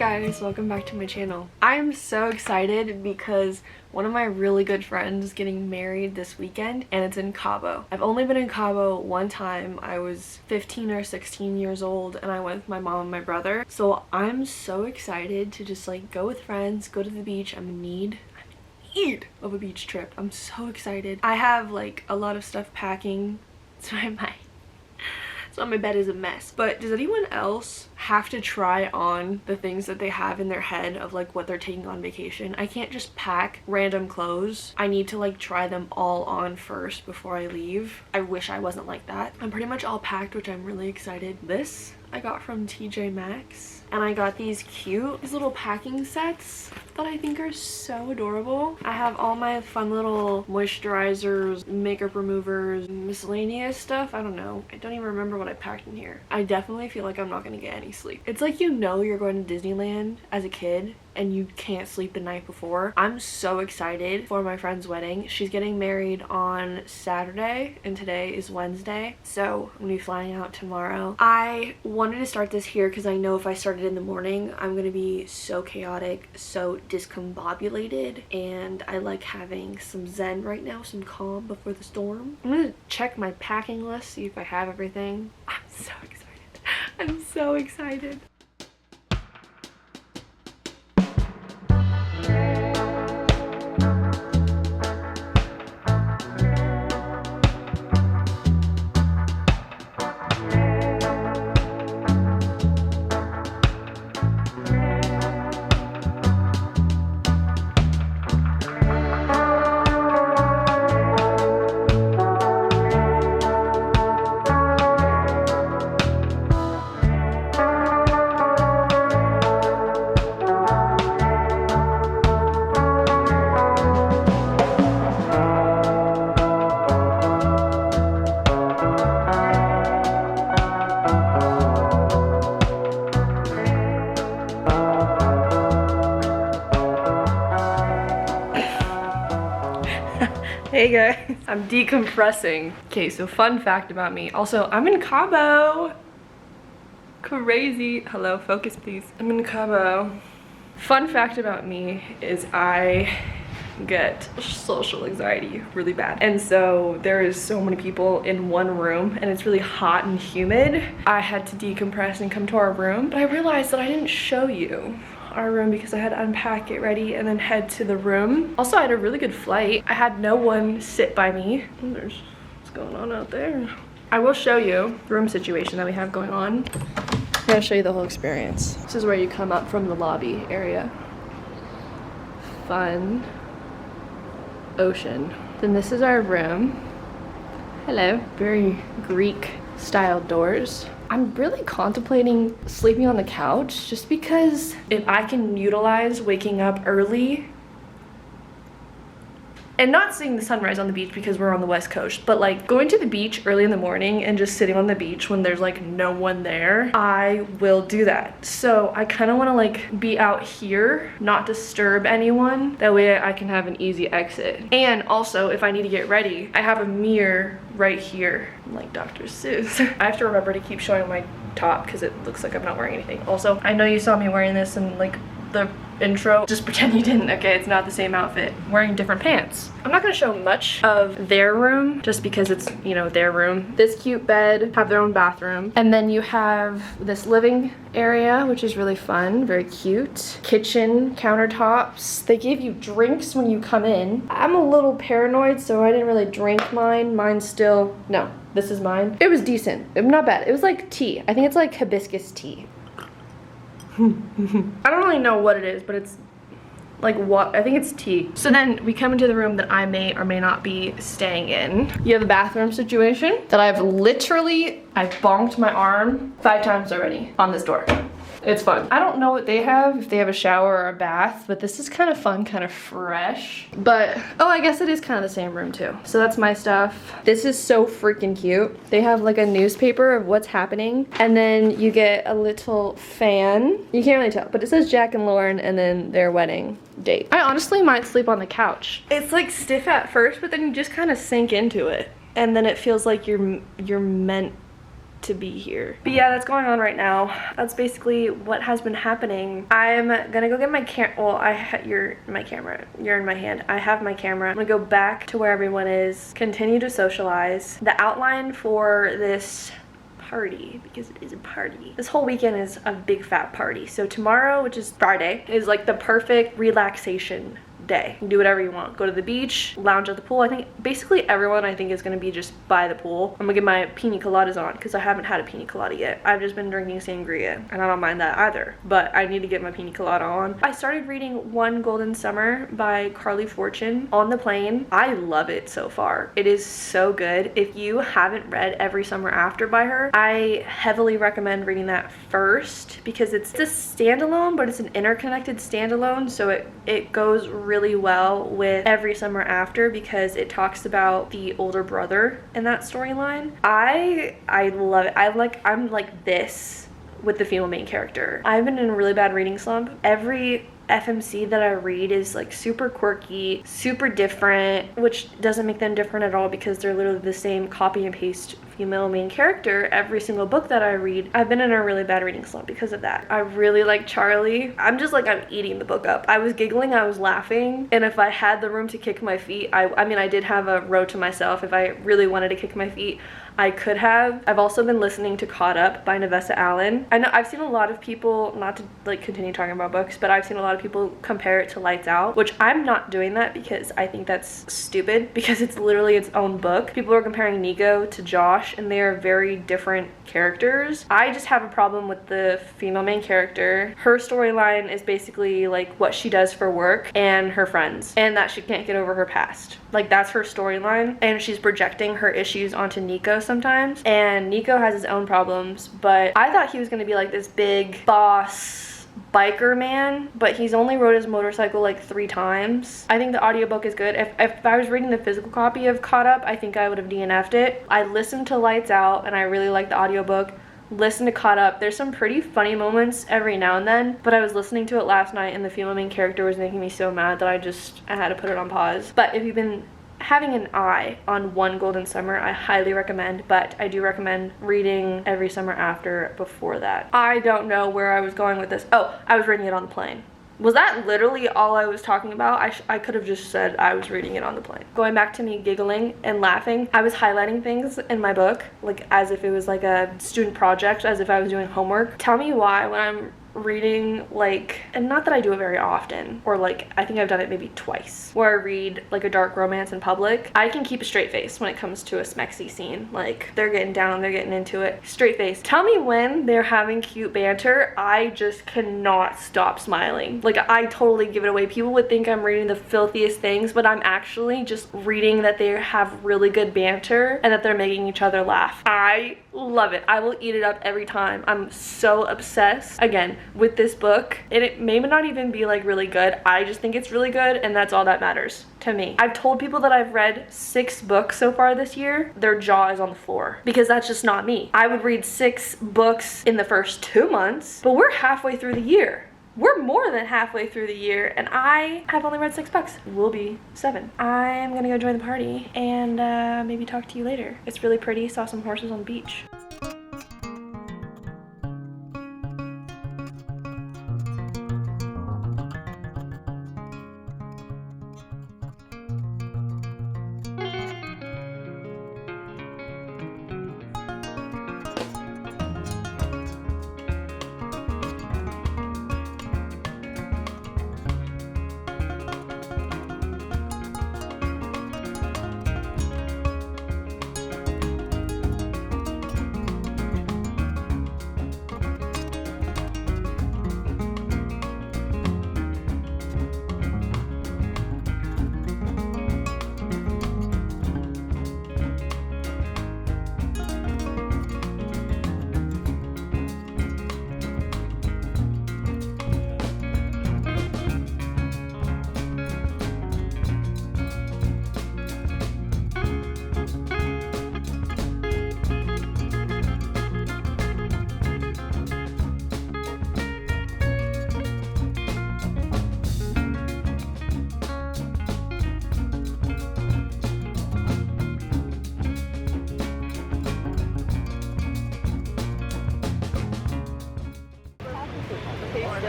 guys, welcome back to my channel. I'm so excited because one of my really good friends is getting married this weekend and it's in Cabo. I've only been in Cabo one time. I was 15 or 16 years old and I went with my mom and my brother. So I'm so excited to just like go with friends, go to the beach. I'm in need of a beach trip. I'm so excited. I have like a lot of stuff packing, so my bed is a mess. But does anyone else have to try on the things that they have in their head of like what they're taking on vacation? I can't just pack random clothes. I need to like try them all on first before I leave. I wish I wasn't like that. I'm pretty much all packed, which I'm really excited. This I got from TJ Maxx. And I got these little packing sets that I think are so adorable. I have all my fun little moisturizers, makeup removers, miscellaneous stuff. I don't know. I don't even remember what I packed in here. I definitely feel like I'm not gonna get any sleep. It's like, you know, you're going to Disneyland as a kid and you can't sleep the night before. I'm so excited for my friend's wedding. She's getting married on Saturday and today is Wednesday. So I'm gonna be flying out tomorrow. I wanted to start this here because I know if I started in the morning, I'm gonna be so chaotic, so discombobulated, and I like having some zen right now, some calm before the storm. I'm gonna check my packing list, see if I have everything. I'm so excited. I'm so excited. Hey guys, I'm decompressing. Okay, so fun fact about me. Also, I'm in Cabo. Crazy. Hello, focus please. I'm in Cabo. Fun fact about me is I get social anxiety really bad. And so there is so many people in one room and it's really hot and humid. I had to decompress and come to our room, but I realized that I didn't show you our room because I had to unpack, get ready, and then head to the room. Also, I had a really good flight. I had no one sit by me. There's what's going on out there. I will show you the room situation that we have going on. I'm gonna show you the whole experience. This is where you come up from the lobby area. Fun. Ocean. Then this is our room. Hello. Very Greek style doors. I'm really contemplating sleeping on the couch just because if I can utilize waking up early and not seeing the sunrise on the beach because we're on the West Coast, but like going to the beach early in the morning and just sitting on the beach when there's like no one there, I will do that. So I kind of want to like be out here, not disturb anyone. That way I can have an easy exit. And also if I need to get ready, I have a mirror right here. I'm like Dr. Seuss. I have to remember to keep showing my top because it looks like I'm not wearing anything. Also, I know you saw me wearing this in like the intro. Just pretend you didn't. Okay, it's not the same outfit. Wearing different pants. I'm not gonna show much of their room just because it's, you know, their room. This cute bed, have their own bathroom. And then you have this living area, which is really fun, very cute. Kitchen, countertops. They give you drinks when you come in. I'm a little paranoid, so I didn't really drink mine. Mine's still, no, this is mine. It was decent, not bad. It was like tea. I think it's like hibiscus tea. I don't really know what it is, but it's like what, I think it's tea. So then we come into the room that I may or may not be staying in. You have a bathroom situation that I've bonked my arm 5 times already on this door. It's fun. I don't know what they have, if they have a shower or a bath, but this is kind of fun, kind of fresh. But, oh, I guess it is kind of the same room too. So that's my stuff. This is so freaking cute. They have like a newspaper of what's happening, and then you get a little fan. You can't really tell, but it says Jack and Lauren and then their wedding date. I honestly might sleep on the couch. It's like stiff at first, but then you just kind of sink into it. And then it feels like you're meant to be here. But yeah, that's going on right now. That's basically what has been happening. I'm gonna go get my you're my camera. You're in my hand. I have my camera. I'm gonna go back to where everyone is, continue to socialize. The outline for this party, because it is a party. This whole weekend is a big fat party. So tomorrow, which is Friday, is like the perfect relaxation day. You can do whatever you want. Go to the beach, lounge at the pool. I think basically everyone I think is going to be just by the pool. I'm gonna get my pina coladas on because I haven't had a pina colada yet. I've just been drinking sangria and I don't mind that either, but I need to get my pina colada on. I started reading One Golden Summer by Carly Fortune on the plane. I love it so far. It is so good. If you haven't read Every Summer After by her, I heavily recommend reading that first because it's a standalone, but it's an interconnected standalone, so it goes really well with Every Summer After because it talks about the older brother in that storyline. I love it. I'm like this with the female main character. I've been in a really bad reading slump. Every FMC that I read is like super quirky, super different, which doesn't make them different at all because they're literally the same copy and paste female main character every single book that I read. I've been in a really bad reading slump because of that. I really like Charlie. I'm eating the book up. I was giggling, I was laughing, and if I had the room to kick my feet, I mean I did have a row to myself. If I really wanted to kick my feet, I could have. I've also been listening to Caught Up by Nevessa Allen. I know I've seen a lot of people, not to like continue talking about books, but I've seen a lot of people compare it to Lights Out, which I'm not doing that because I think that's stupid because it's literally its own book. People are comparing Nico to Josh and they are very different characters. I just have a problem with the female main character. Her storyline is basically like what she does for work and her friends, and that she can't get over her past. Like that's her storyline, and she's projecting her issues onto Nico sometimes, and Nico has his own problems, but I thought he was going to be like this big boss biker man, but he's only rode his motorcycle like 3 times. I think the audiobook is good. If I was reading the physical copy of Caught Up, I think I would have DNF'd it. I listened to Lights Out and I really liked the audiobook. Listen to Caught Up. There's some pretty funny moments every now and then, but I was listening to it last night and the female main character was making me so mad that I had to put it on pause. But if you've been having an eye on One Golden Summer, I highly recommend, but I do recommend reading Every Summer After before that. I don't know where I was going with this. Oh, I was reading it on the plane. Was that literally all I was talking about? I could have just said I was reading it on the plane. Going back to me giggling and laughing, I was highlighting things in my book, like as if it was like a student project, as if I was doing homework. Tell me why when I'm reading, like, and not that I do it very often, or like I think I've done it maybe twice, where I read like a dark romance in public, I can keep a straight face when it comes to a smexy scene. Like they're getting down, they're getting into it, straight face. Tell me when they're having cute banter, I just cannot stop smiling. Like I totally give it away. People would think I'm reading the filthiest things, but I'm actually just reading that they have really good banter and that they're making each other laugh. I love it. I will eat it up every time. I'm so obsessed again with this book, and it may not even be like really good. I just think it's really good, and that's all that matters to me. I've told people that I've read 6 books so far this year, their jaw is on the floor because that's just not me. I would read 6 books in the first 2 months, but we're halfway through the year. We're more than halfway through the year and I have only read 6 books. We'll be 7. I'm gonna go join the party and maybe talk to you later. It's really pretty. Saw some horses on the beach.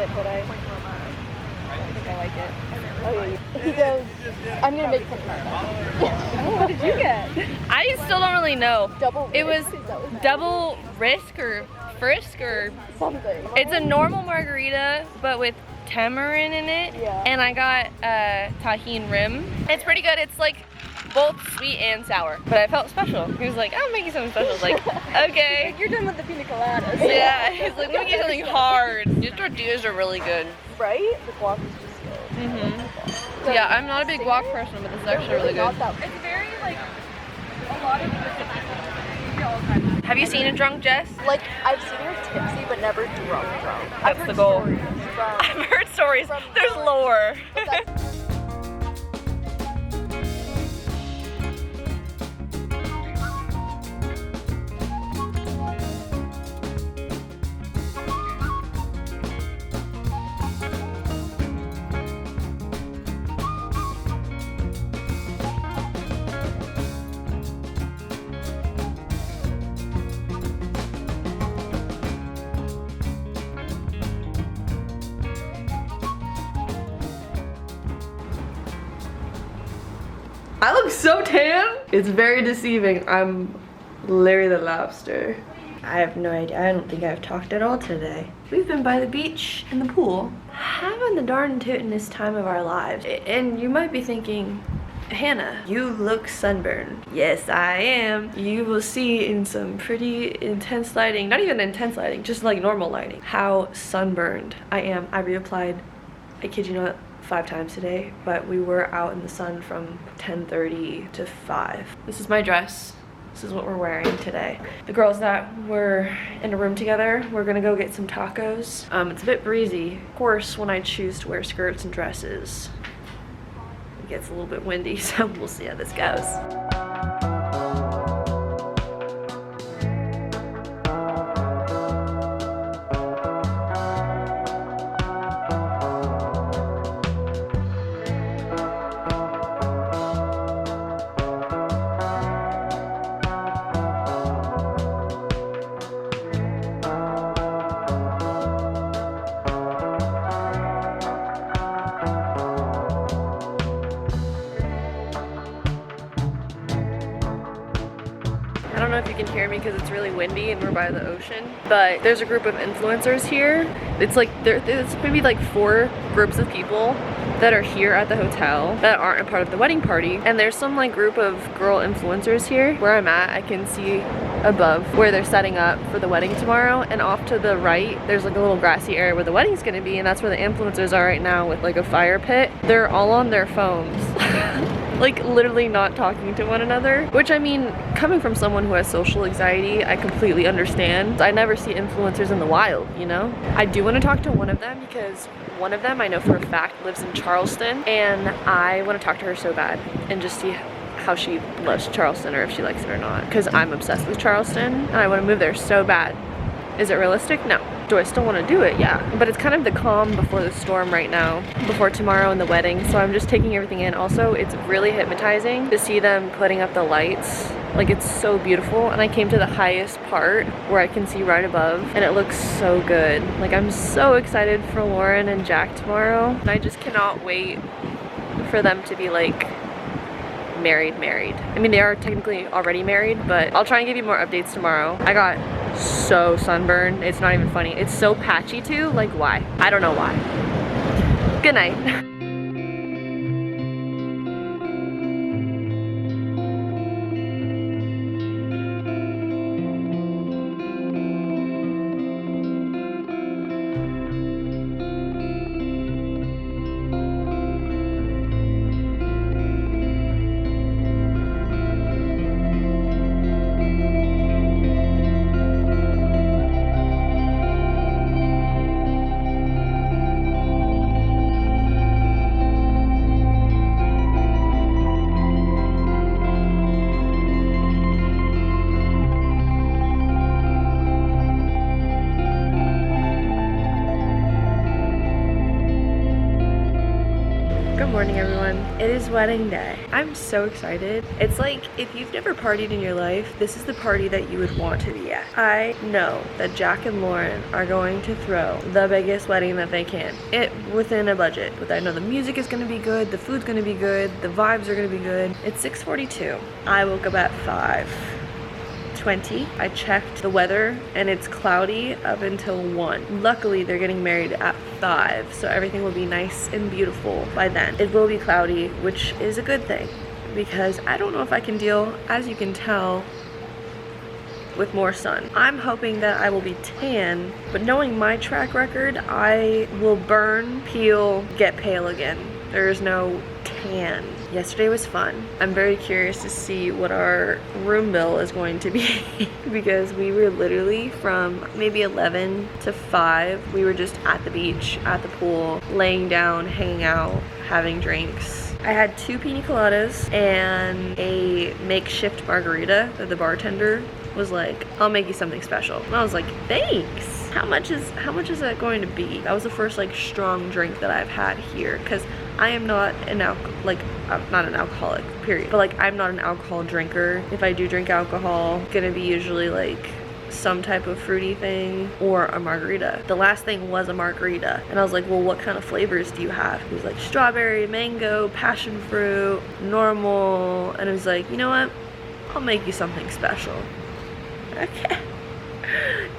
it, but I don't think I like it. Oh yeah. He goes, I'm gonna make something like that. Oh, what did you get? I still don't really know. Double risk? It was double risk or frisk or something. It's a normal margarita, but with tamarind in it. Yeah. And I got tahini rim. It's pretty good. It's like both sweet and sour, but I felt special. He was like, I'm making something special. I was like, okay. Like, you're done with the pina coladas. Yeah, he's like, let me get something hard. These tortillas are really good. Right? The guac is just good. Mm-hmm. Yeah, I'm not a big guac person, but this is actually really good. It's very, like, a lot of Have you seen a drunk Jess? Like, I've seen her tipsy, but never drunk. That's the goal. I've heard stories. There's lore. I look so tan. It's very deceiving. I'm Larry the Lobster. I have no idea. I don't think I've talked at all today. We've been by the beach and the pool, having the darn tootin'est time of our lives. And you might be thinking, Hannah, you look sunburned. Yes, I am. You will see in some pretty intense lighting, not even intense lighting, just like normal lighting, how sunburned I am. I reapplied, I kid you not, 5 times today, but we were out in the sun from 10:30 to 5. This is my dress. This is what we're wearing today. The girls that were in a room together, we're gonna go get some tacos. It's a bit breezy. Of course, when I choose to wear skirts and dresses, it gets a little bit windy, so we'll see how this goes. I don't know if you can hear me because it's really windy and we're by the ocean, but there's a group of influencers here. It's like there's maybe like 4 groups of people that are here at the hotel that aren't a part of the wedding party, and there's some like group of girl influencers here. Where I'm at, I can see above where they're setting up for the wedding tomorrow, and off to the right there's like a little grassy area where the wedding's gonna be, and that's where the influencers are right now with like a fire pit. They're all on their phones. Like literally not talking to one another, which, I mean, coming from someone who has social anxiety, I completely understand. I never see influencers in the wild, you know? I do want to talk to one of them because one of them I know for a fact lives in Charleston, and I want to talk to her so bad and just see how she loves Charleston or if she likes it or not, because I'm obsessed with Charleston and I want to move there so bad. Is it realistic? No. Do I still want to do it? Yeah. But it's kind of the calm before the storm right now, before tomorrow and the wedding, so I'm just taking everything in. Also, it's really hypnotizing to see them putting up the lights. Like, it's so beautiful, and I came to the highest part where I can see right above, and it looks so good. Like, I'm so excited for Lauren and Jack tomorrow, and I just cannot wait for them to be like married. I mean, they are technically already married, but I'll try and give you more updates tomorrow. I got so sunburned, it's not even funny. It's so patchy too, like why? I don't know why. Good night. Good morning, everyone. It is wedding day. I'm so excited. It's like if you've never partied in your life, this is the party that you would want to be at. I know that Jack and Lauren are going to throw the biggest wedding that they can. It within a budget. But I know the music is gonna be good, the food's gonna be good, the vibes are gonna be good. It's 6:42. I woke up at 5:20. I checked the weather and it's cloudy up until 1. Luckily, they're getting married at 5, so everything will be nice and beautiful by then. It will be cloudy, which is a good thing because I don't know if I can deal, as you can tell, with more sun. I'm hoping that I will be tan, but knowing my track record, I will burn, peel, get pale again. There is no tan. Yesterday was fun. I'm very curious to see what our room bill is going to be because we were literally from maybe 11 to 5. We were just at the beach, at the pool, laying down, hanging out, having drinks. I had 2 pina coladas and a makeshift margarita that the bartender was like, I'll make you something special. And I was like, thanks. How much is that going to be? That was the first like strong drink that I've had here because I am not an not an alcoholic, period. But like I'm not an alcohol drinker. If I do drink alcohol, it's gonna be usually like some type of fruity thing or a margarita. The last thing was a margarita. And I was like, well, what kind of flavors do you have? He was like strawberry, mango, passion fruit, normal. And I was like, you know what? I'll make you something special. Okay.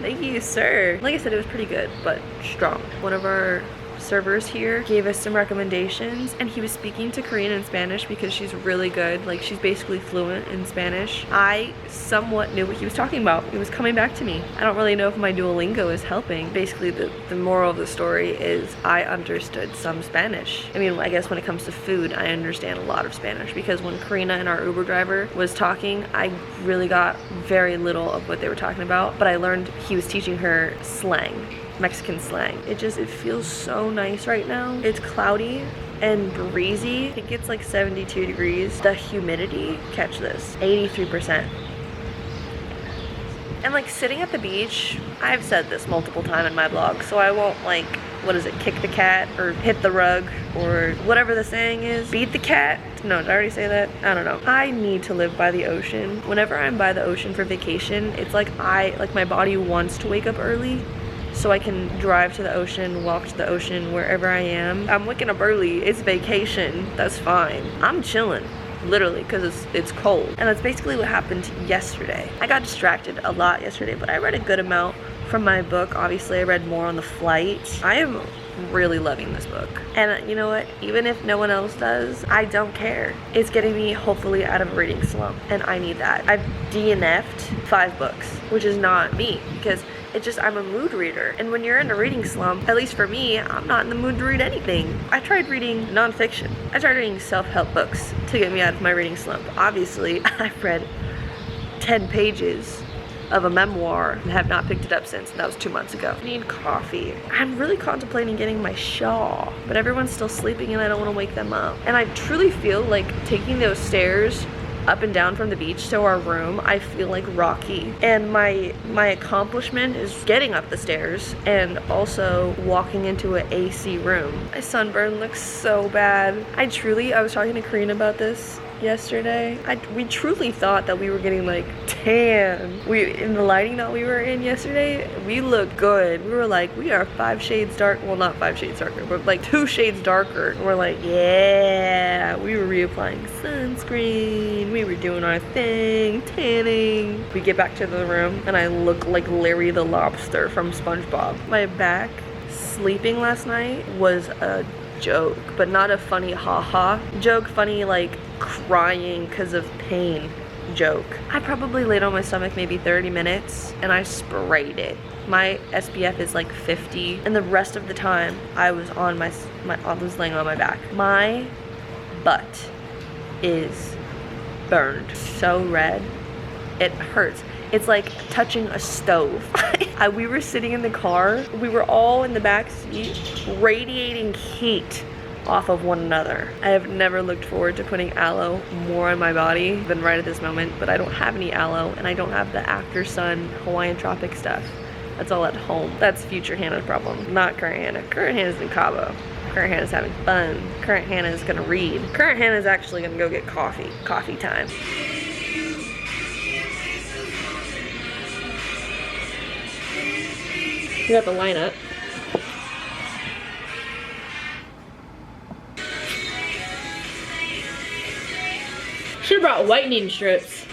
Thank you, sir. Like I said, it was pretty good, but strong. One of our servers here gave us some recommendations and he was speaking to Korean and Spanish because she's really good. Like she's basically fluent in Spanish. I somewhat knew what he was talking about. He was coming back to me. I don't really know if my Duolingo is helping. Basically the moral of the story is I understood some Spanish. I mean, I guess when it comes to food, I understand a lot of Spanish because when Karina and our Uber driver was talking, I really got very little of what they were talking about, but I learned he was teaching her slang. Mexican slang. It feels so nice right now. It's cloudy and breezy. I think it's like 72 degrees. The humidity, catch this, 83%. And like sitting at the beach, I've said this multiple times in my blog, so I won't like, what is it, kick the cat or hit the rug or whatever the saying is. Beat the cat? No, did I already say that? I don't know. I need to live by the ocean. Whenever I'm by the ocean for vacation, it's like my body wants to wake up early so I can drive to the ocean, walk to the ocean, wherever I am. I'm waking up early, it's vacation, that's fine. I'm chilling, literally, because it's cold. And that's basically what happened yesterday. I got distracted a lot yesterday, but I read a good amount from my book. Obviously, I read more on the flight. I am really loving this book. And you know what? Even if no one else does, I don't care. It's getting me hopefully out of a reading slump, and I need that. I've DNF'd 5 books, which is not me, because it's just I'm a mood reader. And when you're in a reading slump, at least for me, I'm not in the mood to read anything. I tried reading nonfiction. I tried reading self-help books to get me out of my reading slump. Obviously, I've read 10 pages of a memoir and have not picked it up since. That was 2 months ago. I need coffee. I'm really contemplating getting my shawl, but everyone's still sleeping and I don't want to wake them up. And I truly feel like taking those stairs up and down from the beach to our room, I feel like Rocky. And my accomplishment is getting up the stairs and also walking into an AC room. My sunburn looks so bad. I was talking to Karina about this yesterday. We truly thought that we were getting like tan. In the lighting that we were in yesterday, we looked good. We were like, we are 5 shades dark. Well, not 5 shades darker, but like 2 shades darker. And we're like, yeah, we were reapplying sunscreen. We were doing our thing, tanning. We get back to the room and I look like Larry the Lobster from SpongeBob. My back sleeping last night was a joke, but not a funny haha joke, funny like crying because of pain joke. I probably laid on my stomach maybe 30 minutes and I sprayed it. My SPF is like 50 and the rest of the time I was on I was laying on my back. My butt is burned so red, it hurts. It's like touching a stove. We were sitting in the car. We were all in the back seat, radiating heat off of one another. I have never looked forward to putting aloe more on my body than right at this moment, but I don't have any aloe and I don't have the After Sun Hawaiian Tropic stuff. That's all at home. That's future Hannah's problem, not current Hannah. Current Hannah's in Cabo. Current Hannah's having fun. Current Hannah's gonna read. Current Hannah's actually gonna go get coffee. Coffee time. You got the lineup. Should've brought whitening strips.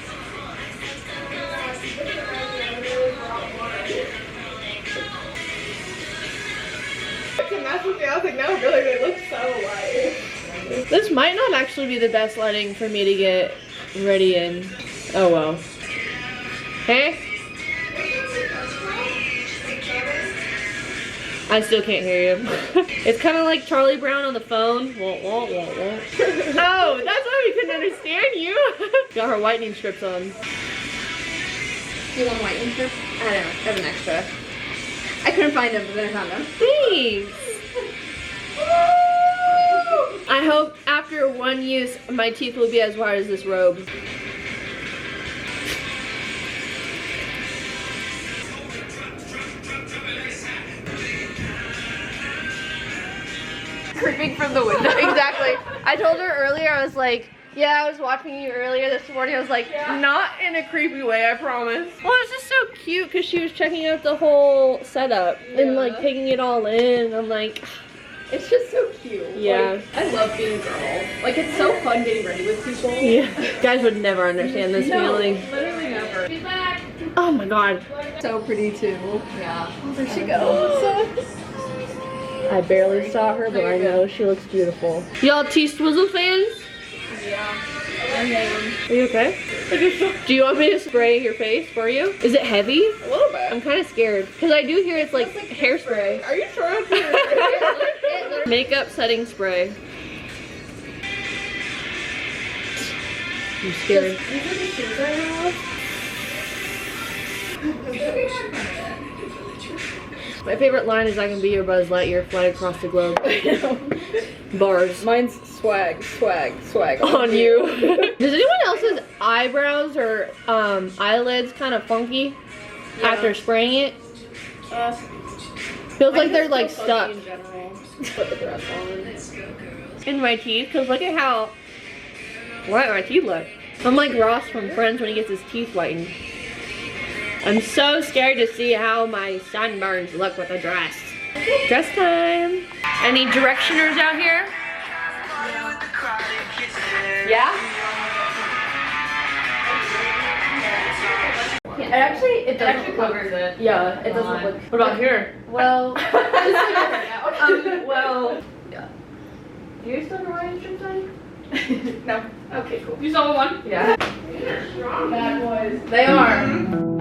I was like, no, really, they look so light. This might not actually be the best lighting for me to get ready in. Oh well. Hey? I still can't hear you. It's kind of like Charlie Brown on the phone. Oh, that's why we couldn't understand you. Got her whitening strips on. You want whitening strip? I don't know, I have an extra. I couldn't find them, but then I found them. Thanks. I hope after one use, my teeth will be as white as this robe. Creeping from the window. Exactly. I told her earlier, I was like, yeah, I was watching you earlier this morning. I was like, not in a creepy way, I promise. Well, it's just so cute because she was checking out the whole setup and like taking it all in. I'm like, It's just so cute. yeah. Like, I love being a girl. Like, it's so fun getting ready with people. Yeah. Guys would never understand this feeling. Literally never. She's back. Oh my god. So pretty too. Yeah. There she goes. I barely saw her, but I know she looks beautiful. Y'all T-Swizzle fans? Yeah. I am. Are you okay? Do you want me to spray your face for you? Is it heavy? A little bit. I'm kind of scared. Because I do hear it's like hairspray. Are you sure? Makeup setting spray. I'm scared. These are the shoes I have. My favorite line is I can be your Buzz Lightyear, fly across the globe. Bars. Mine's swag, swag, swag. On you. Does anyone else's eyebrows or eyelids kind of funky after spraying it? Feels like they're like stuck. In general. Put the dress on. In my teeth, because look at how white my teeth look. I'm like Ross from Friends when he gets his teeth whitened. I'm so scared to see how my sunburns look with a dress. Dress time. Any directioners out here? Yeah? It actually covers it. Yeah, it doesn't look. What about here? Well, Well, yeah. Do you still have your white strips on? no. Okay, cool. You saw one? Yeah. Strong bad boys. They are.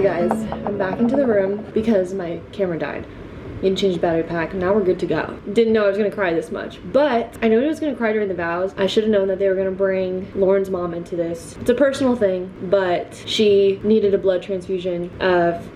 guys, I'm back into the room because my camera died. Need to change the battery pack. Now we're good to go. Didn't know I was gonna cry this much, but I knew I was gonna cry during the vows. I should have known that they were gonna bring Lauren's mom into this. It's a personal thing, but she needed a blood transfusion.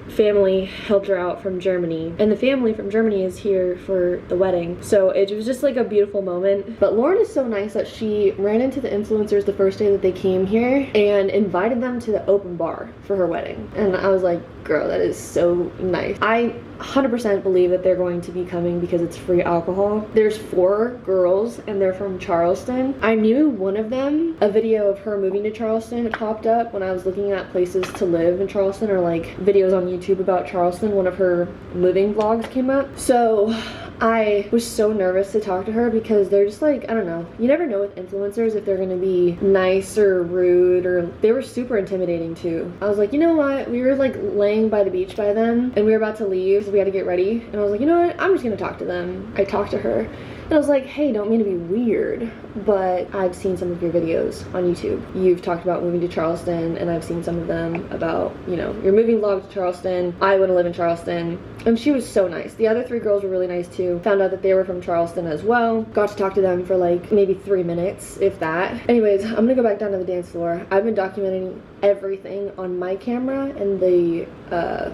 Family helped her out from Germany, and the family from Germany is here for the wedding. So it was just like a beautiful moment. But Lauren is so nice that she ran into the influencers the first day that they came here and invited them to the open bar for her wedding. And I was like, girl, that is so nice. I 100% believe that they're going to be coming because it's free alcohol. There's 4 girls and they're from Charleston. I knew one of them, a video of her moving to Charleston popped up when I was looking at places to live in Charleston, or like videos on YouTube about Charleston. One of her moving vlogs came up. So I was so nervous to talk to her because they're just like, I don't know, you never know with influencers if they're gonna be nice or rude, or they were super intimidating too. I was like, you know what, we were like laying by the beach by them and we were about to leave, so we had to get ready, and I was like, you know what, I'm just gonna talk to them. I talked to her and I was like, hey, don't mean to be weird, but I've seen some of your videos on YouTube. You've talked about moving to Charleston, and I've seen some of them about, you know, your moving vlog to Charleston. I want to live in Charleston. And she was so nice. The other 3 girls were really nice too. Found out that they were from Charleston as well. Got to talk to them for like maybe 3 minutes, if that. Anyways, I'm gonna go back down to the dance floor. I've been documenting everything on my camera and the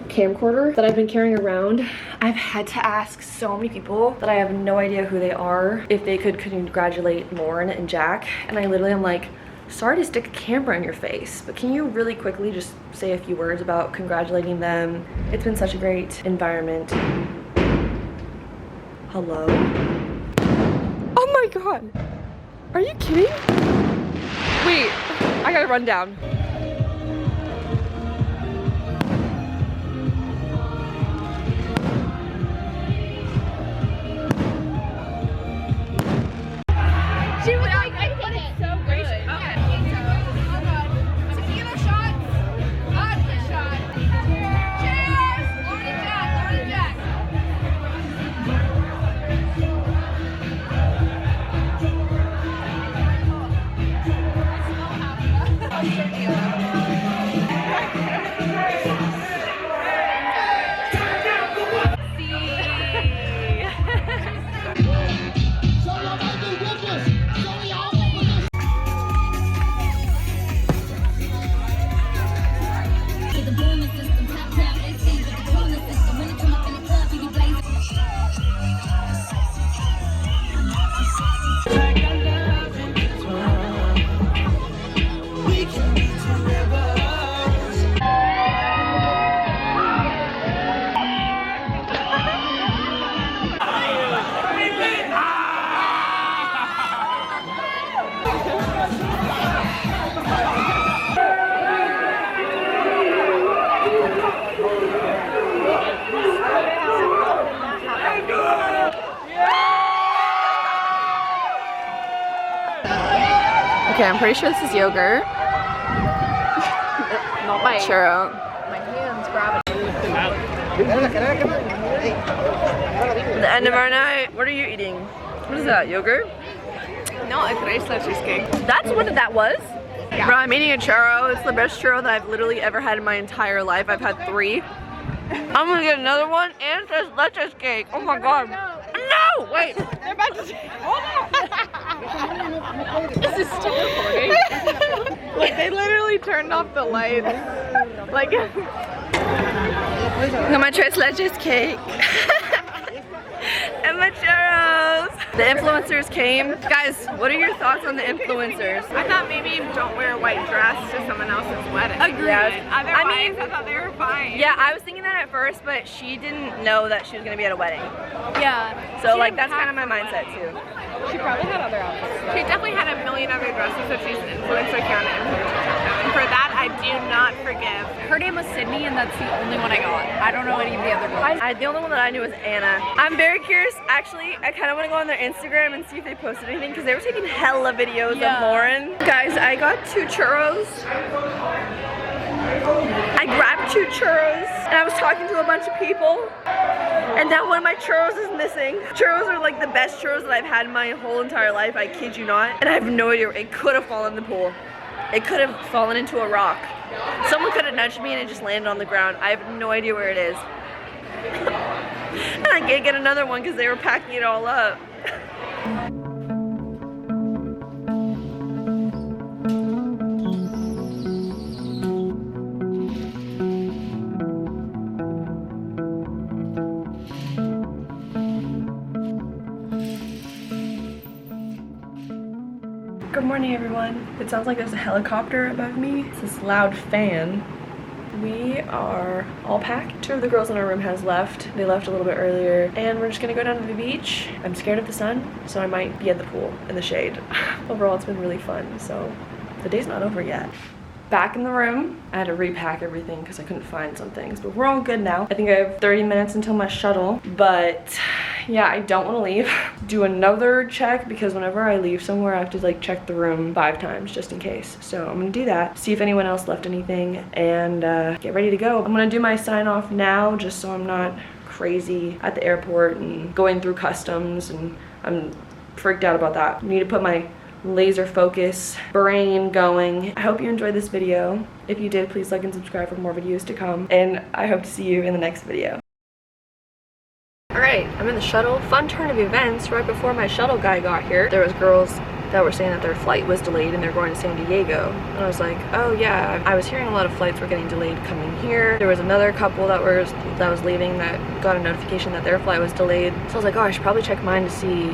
camcorder that I've been carrying around. I've had to ask so many people that I have no idea who they are if they could congratulate Lauren and Jack, and I literally am like, sorry to stick a camera in your face, but can you really quickly just say a few words about congratulating them? It's been such a great environment. Hello? Oh my god, are you kidding? Wait, I gotta run down. She was like, I think it's so good. Okay. Tequila shot, vodka shot. Cheers! Lauren and Jack, Lauren and Jack. Okay, I'm pretty sure this is yogurt. Not my Churro. My hands grab it. The end of our night. What are you eating? What is that, yogurt? No, a tres leches cake. That's what that was? Yeah. Bro, I'm eating a churro. It's the best churro that I've literally ever had in my entire life. I've had 3. I'm gonna get another one and tres leches cake. Oh my god. No! Wait. They're about to hold on. This is still recording. Like, they literally turned off the lights. Like, Look at my tres leches cake. And my churros. The influencers came. Guys, what are your thoughts on the influencers? I thought maybe don't wear a white dress to someone else's wedding. Agreed. Yeah. Otherwise, I thought they were fine. Yeah, I was thinking that at first, but she didn't know that she was gonna be at a wedding. Yeah. So like that's kind of my mindset too. She probably had other outfits. She definitely had a million other dresses if she's an influencer account and for that, I do not forgive. Her name was Sydney, and that's the only one I got. I don't know any of the other ones. The only one that I knew was Anna. I'm very curious. Actually, I kind of want to go on their Instagram and see if they posted anything because they were taking hella videos of Lauren. Guys, I got 2 churros. I grabbed 2 churros and I was talking to a bunch of people. And now one of my churros is missing. Churros are like the best churros that I've had in my whole entire life. I kid you not. And I have no idea. It could have fallen in the pool. It could have fallen into a rock. Someone could have nudged me and it just landed on the ground. I have no idea where it is. And I can't get another one because they were packing it all up. Good morning, everyone. It sounds like there's a helicopter above me. It's this loud fan. We are all packed. 2 of the girls in our room has left. They left a little bit earlier, and we're just gonna go down to the beach. I'm scared of the sun, so I might be at the pool in the shade. Overall, it's been really fun, so the day's not over yet. Back in the room. I had to repack everything because I couldn't find some things, but we're all good now. I think I have 30 minutes until my shuttle, but yeah, I don't want to leave. Do another check because whenever I leave somewhere, I have to like check the room 5 times just in case. So I'm gonna do that, see if anyone else left anything, and get ready to go. I'm gonna do my sign off now just so I'm not crazy at the airport and going through customs, and I'm freaked out about that. I need to put my laser focus brain going. I hope you enjoyed this video. If you did, please like and subscribe for more videos to come, and I hope to see you in the next video. Alright, I'm in the shuttle. Fun turn of events. Right before my shuttle guy got here, there was girls that were saying that their flight was delayed and they're going to San Diego. And I was like, oh yeah, I was hearing a lot of flights were getting delayed coming here. There was another couple that was leaving that got a notification that their flight was delayed. So I was like, oh, I should probably check mine to see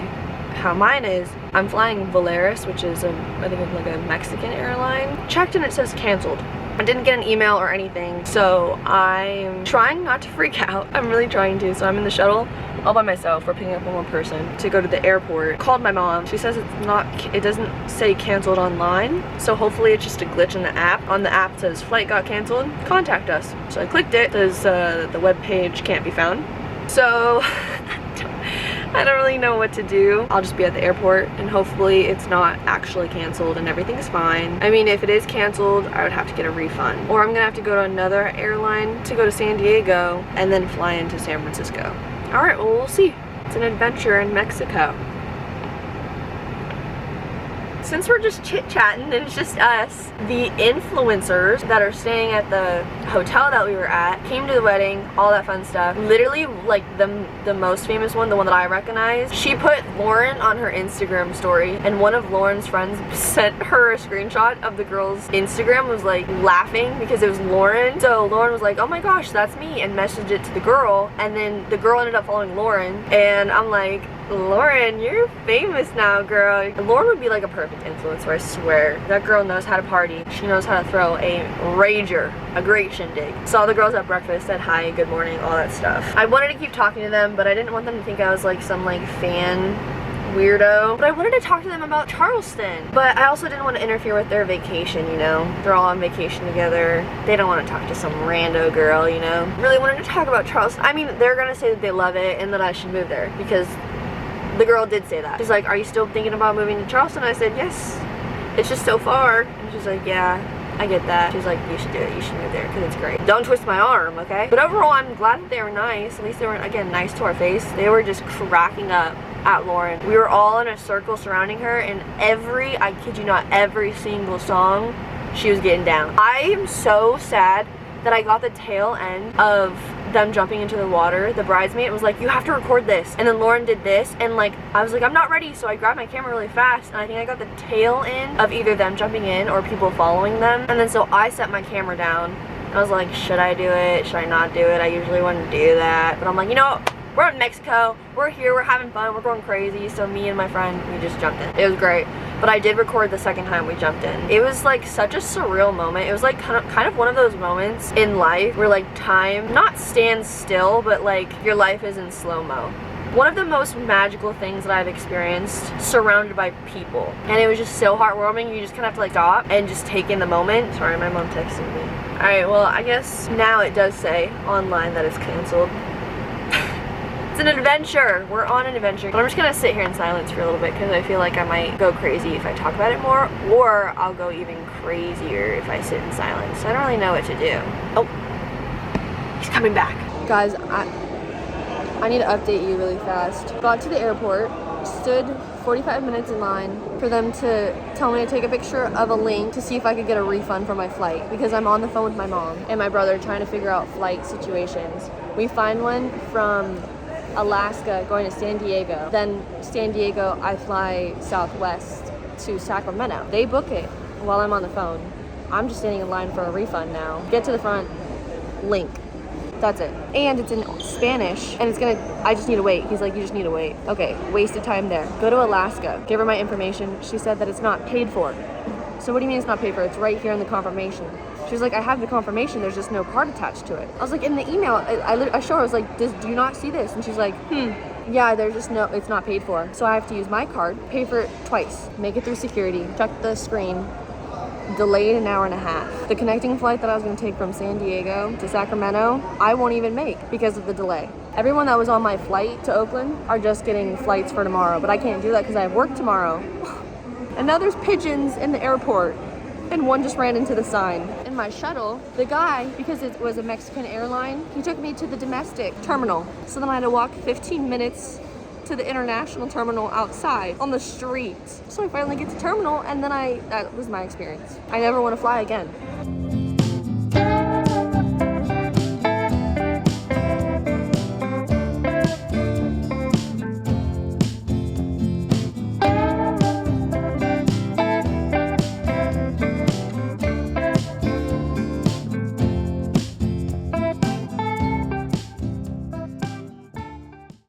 how mine is. I'm flying Volaris, which is I think like a Mexican airline. Checked and it says canceled. I didn't get an email or anything, so I'm trying not to freak out. I'm really trying to. So I'm in the shuttle all by myself. We're picking up one more person to go to the airport. Called my mom. She says it doesn't say canceled online, so hopefully it's just a glitch in the app. On the app it says flight got canceled, contact us. So I clicked it. It says the web page can't be found. So I don't really know what to do. I'll just be at the airport and hopefully it's not actually canceled and everything's fine. I mean, if it is canceled, I would have to get a refund. Or I'm gonna have to go to another airline to go to San Diego and then fly into San Francisco. All right, well, we'll see. It's an adventure in Mexico. Since we're just chit-chatting and it's just us, the influencers that are staying at the hotel that we were at came to the wedding, all that fun stuff. Literally, like the most famous one, the one that I recognize, she put Lauren on her Instagram story, and one of Lauren's friends sent her a screenshot of the girl's Instagram, was like laughing because it was Lauren. So Lauren was like, oh my gosh, that's me, and messaged it to the girl, and then the girl ended up following Lauren, and I'm like, Lauren, you're famous now, girl. Lauren would be like a perfect influencer, I swear. That girl knows how to party. She knows how to throw a rager, a great shindig. Saw the girls at breakfast, said hi, good morning, all that stuff. I wanted to keep talking to them, but I didn't want them to think I was like some like fan weirdo. But I wanted to talk to them about Charleston. But I also didn't want to interfere with their vacation, you know? They're all on vacation together. They don't want to talk to some rando girl, you know? Really wanted to talk about Charleston. I mean, they're gonna say that they love it and that I should move there because the girl did say that. She's like, are you still thinking about moving to Charleston? I said, yes. It's just so far. And she's like, yeah, I get that. She's like, you should do it. You should move there because it's great. Don't twist my arm, okay? But overall, I'm glad that they were nice. At least they were, again, nice to our face. They were just cracking up at Lauren. We were all in a circle surrounding her, and I kid you not, every single song, she was getting down. I am so sad that I got the tail end of them jumping into the water. The bridesmaid was like, you have to record this, and then Lauren did this, and like I was like, I'm not ready, so I grabbed my camera really fast, and I think I got the tail end of either them jumping in or people following them, and then so I set my camera down and I was like, should I do it, should I not do it? I usually wouldn't do that, but I'm like, you know what? We're in Mexico, we're here, we're having fun, we're going crazy. So me and my friend, we just jumped in. It was great. But I did record the second time we jumped in. It was like such a surreal moment. It was like kind of one of those moments in life where like time not stands still, but like your life is in slow-mo. One of the most magical things that I've experienced, surrounded by people. And it was just so heartwarming. You just kind of have to like stop and just take in the moment. Sorry, my mom texted me. All right, well, I guess now it does say online that it's canceled. It's an adventure. We're on an adventure. But I'm just gonna sit here in silence for a little bit because I feel like I might go crazy if I talk about it more, or I'll go even crazier if I sit in silence. I don't really know what to do. Oh, he's coming back. Guys, I need to update you really fast. Got to the airport. stood 45 minutes in line for them to tell me to take a picture of a link to see if I could get a refund for my flight, because I'm on the phone with my mom and my brother trying to figure out flight situations. We find one from Alaska going to San Diego. Then San Diego, I fly Southwest to Sacramento. They book it while I'm on the phone. I'm just standing in line for a refund now. Get to the front, link. That's it. And it's in Spanish, and I just need to wait. He's like, you just need to wait. Okay, wasted time there. Go to Alaska. Give her my information. She said that it's not paid for. So what do you mean it's not paid for? It's right here in the confirmation. She was like, I have the confirmation. There's just no card attached to it. I was like, in the email, I showed her, I was like, do you not see this? And she's like, yeah, there's just no, it's not paid for. So I have to use my card, pay for it twice, make it through security, check the screen, delayed an hour and a half. The connecting flight that I was going to take from San Diego to Sacramento, I won't even make because of the delay. Everyone that was on my flight to Oakland are just getting flights for tomorrow, but I can't do that because I have work tomorrow. And now there's pigeons in the airport, and one just ran into the sign. In my shuttle, the guy, because it was a Mexican airline, he took me to the domestic terminal. So then I had to walk 15 minutes to the international terminal outside on the street. So I finally get to terminal, and then that was my experience. I never want to fly again.